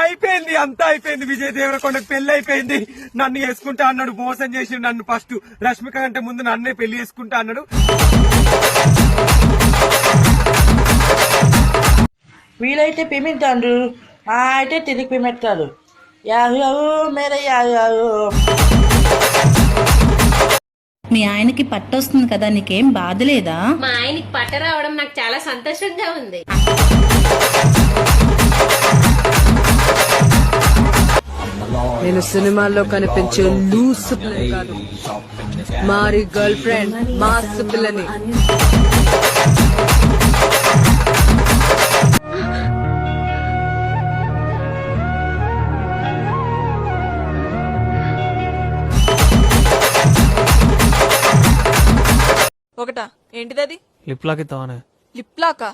అయిపోయింది, అంతా అయిపోయింది. విజయ్ దేవరకొండకు పెళ్లి అయిపోయింది. నన్ను చేసుకుంటా అన్నాడు, మోసం చేసి నన్ను. ఫస్ట్ రష్మిక కంటే ముందు నన్నే పెళ్లి చేసుకుంటా అన్నాడు. వీలైతే పిమిస్తాడు, అయితే తిరిగి పిమెత్తాడు. యాహూ మేరే యాహూ. మీ ఆయనకి పట్టొస్తుంది కదా, నీకేం బాధ లేదా? మా ఆయనకి పట్ట రావడం నాకు చాలా సంతోషంగా ఉంది. నేను సినిమాల్లో కనిపించే లూస్ పిల్లని కాదు, మారి గర్ల్ ఫ్రెండ్ మాస్ పిల్లని. ఒకటా ఏంటిది అది? లిప్ లాక్ ఇద్దామనే. లిప్ లాకా?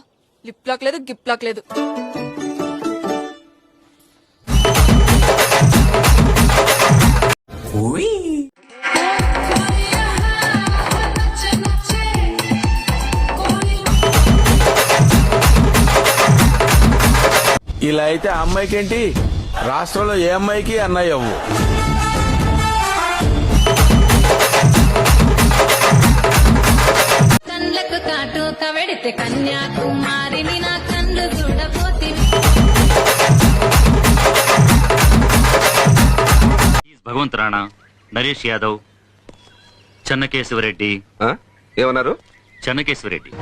లిప్ లాక్ లేదు, గిప్ లాక్ లేదు. ఇలా అయితే అమ్మాయికి ఏంటి, రాష్ట్రంలో ఏ అమ్మాయికి అన్నయ్య అవ్వు. కళ్ళకు కాటు కవెడితే కన్యాకుమారిని నా కళ్ళు చూడబోతివి. భగవంత్ రాణా, నరేష్ యాదవ్, చెన్నకేశవరెడ్డి. ఏమన్నారు? చెన్నకేశవరెడ్డి.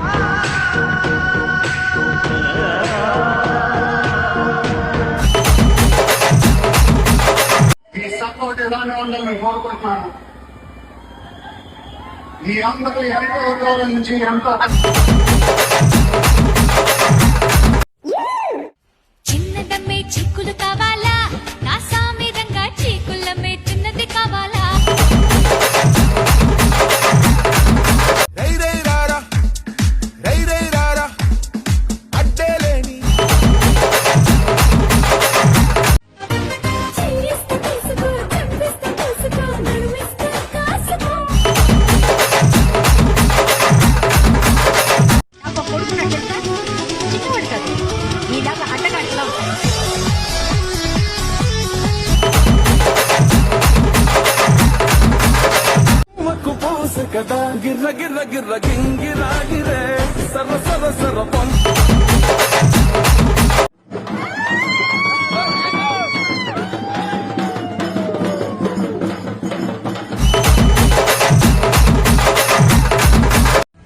ఈ సపోర్ట్ ఇలానే ఉండాలని కోరుకుంటున్నాను. మీ అందరూ ఎంతో దూరం నుంచి ఎంతో చిన్నదమ్మే చిక్కులు కావాలా, నా సామిరంగా చీకులమ్మే చిన్నది కావాలా. కదా గిర్ర గిర్ర గిర్ర గింగిరాగిరే సర సర సర పం.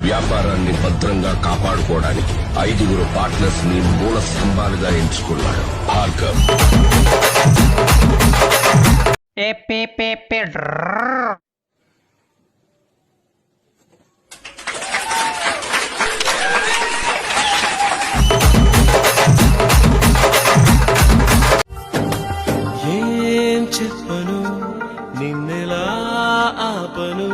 వ్యాపారాన్ని భద్రంగా కాపాడుకోవడానికి 5 పార్ట్నర్స్ ని మూల స్తంభాలుగా ఎంచుకున్నాడు భార్గవ్. ఏం చెప్పను నిన్నెలా ఆపను.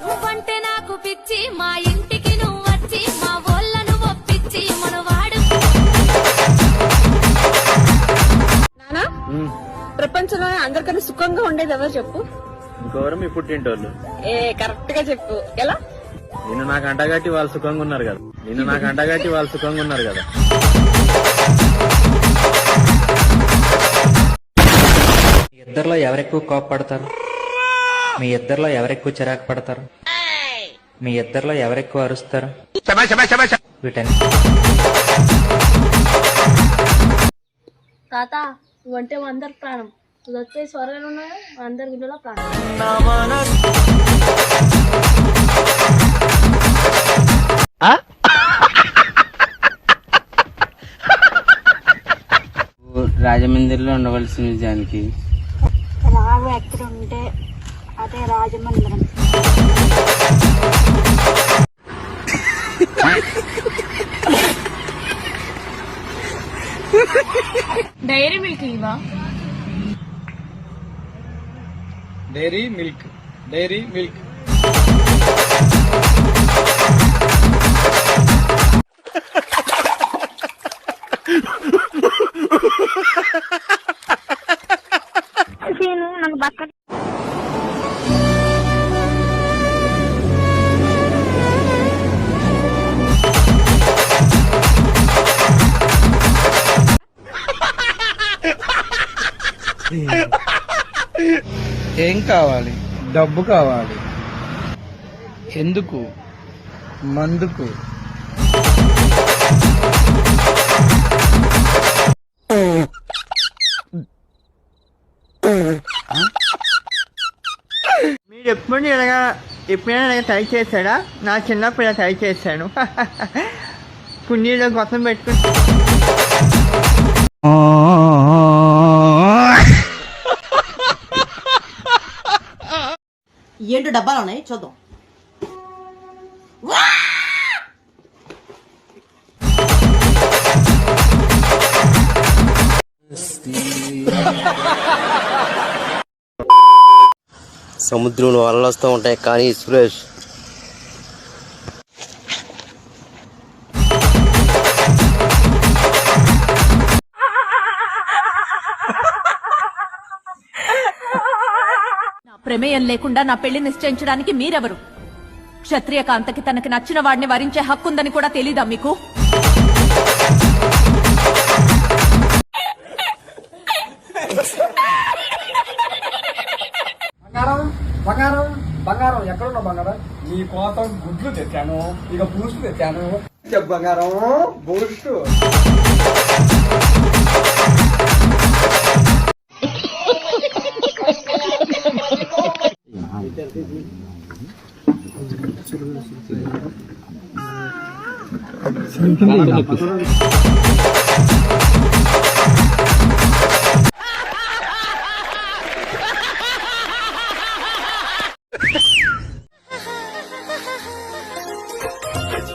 నువ్వంటే నాకు పిచ్చి, మా ఇంటికి నువ్వు వచ్చి మా వాళ్ళను ఒప్పించి మనవాడు. నానా, ప్రపంచంలో అందరికన్నా సుఖంగా ఉండేది ఎవరు చెప్పు? ఇంకెవరు మీ పుట్టింటోళ్ళు. కరెక్ట్ గా చెప్పు. ఎలా? నిన్ను నాకు అంటగట్టి వాళ్ళు సుఖంగా ఉన్నారు కదా. మీ ఇద్దరిలో ఎవరెక్కువ కోపపడతారు? మీ ఇద్దరిలో ఎవరెక్కువ చిరాకు పడతారు? మీ ఇద్దరిలో ఎవరెక్కువ అరుస్తారు? వీటన్ని తాత, నువ్వంటే అందరు ప్రాణం. నువ్వు వచ్చే స్వర్గాలు ఉన్నాయో అందరి గుడిలో ప్రాణం. రాజమండ్రిలో ఉండవలసిన జానికి రావు ఎక్కడ ఉంటే అదే రాజమండ్రం. డైరీ మిల్క్ ఇవా? Dairy Milk, Dairy Milk. చేయను, నాకు బక్క ఏం కావాలి? డబ్బు కావాలి. ఎందుకు? మందుకు. మీరు ఎప్పుడైనా ట్రై చేశాడా? నా చిన్నప్పుడు ట్రై చేశాను. పుణ్యంలో కోసం పెట్టుకుని ఏంటో డబ్బాలు ఉన్నాయి, చూద్దాం. సముద్రంలో అలలు వస్తూ ఉంటాయి కానీ సురేష్ ప్రమేయం లేకుండా నా పెళ్లి నిశ్చయించడానికి మీరెవరు? క్షత్రియ కాంతకి తనకి నచ్చిన వాడిని వరించే హక్కుందని కూడా తెలీదా మీకు? బంగారం బంగారం ఎక్కడున్నావు బంగారం? నీ కోసం గుడ్లు తెచ్చాను, ఇక బూస్ట్ తెచ్చాను. బంగారం బూస్ట్.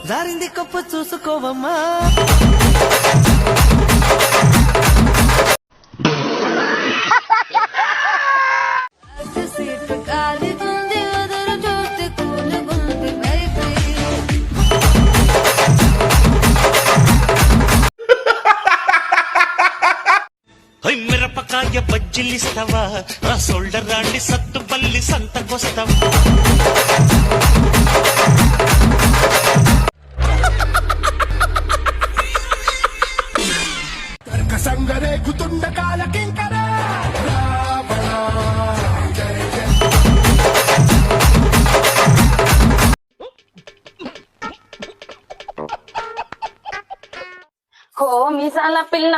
జారింది కప్పు చూసుకోవమ్మా. మిరపకాయ బజ్జిలిస్తావా? నా సోల్డర్ రాండి సత్తు పల్లి సంతకొస్తావా? సంగరే గుతుండ కాల కింకర ఓ మీసాల పిల్ల,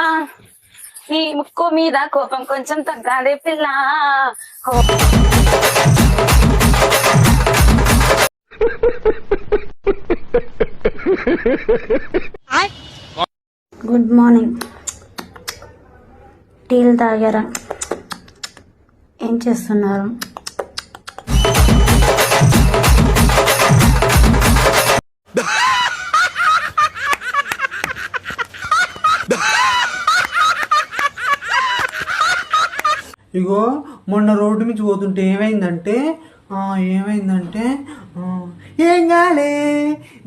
నీ ముక్కు మీద కోపం కొంచెం తగ్గాలి పిల్ల. Good morning. టీలు తాగారా? ఏం చేస్తున్నారు? ఇగో మొన్న రోడ్డు నుంచి పోతుంటే ఏమైందంటే ఏం కాలే,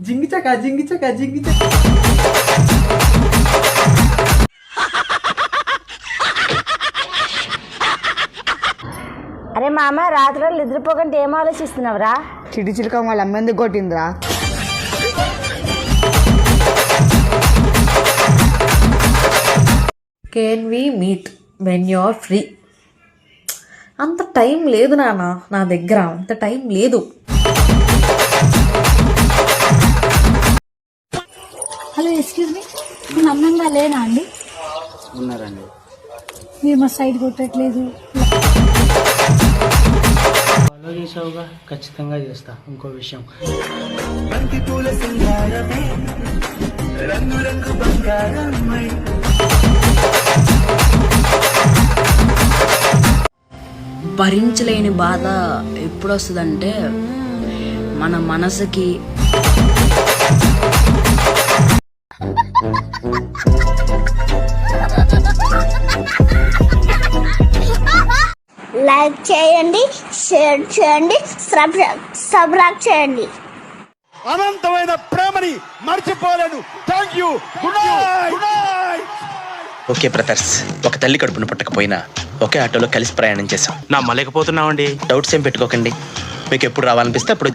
జింగిచక జింగిచక జింగిచక. అరే మామ, రాత్రి నిద్రపోకంటే ఏం ఆలోచిస్తున్నావురా? చిడి చిలక వాళ్ళ అమ్మెందుకు కొట్టిందిరా? Can we meet when you are free? అంత టైం లేదు నాన్న, నా దగ్గర అంత టైం లేదు. హలో, ఎక్స్క్యూజ్ మీ, నేను అందంగా లేనా అండి? ఉన్నారండి. మీరు మా సైడ్ కొట్టట్లేదు. ఫాలో చేసావుగా, ఖచ్చితంగా చేస్తా. ఇంకో విషయం, భరించలేని బాధ ఎప్పుడు వస్తుందంటే మన మనసుకి లైక్ చేయండి, షేర్ చేయండి, సబ్స్క్రైబ్ చేయండి. అనంతమైన ప్రేమని మర్చిపోలేను. Thank you. Good night. Okay brothers, ఒక తల్లి కడుపును పుట్టకపోయినా ఒకే ఆటోలో కలిసి ప్రయాణం చేసాం. నమ్మలేకపోతున్నామండి. డౌట్స్ ఏం పెట్టుకోకండి, మీకు ఎప్పుడు రావాలనిపిస్తే అప్పుడు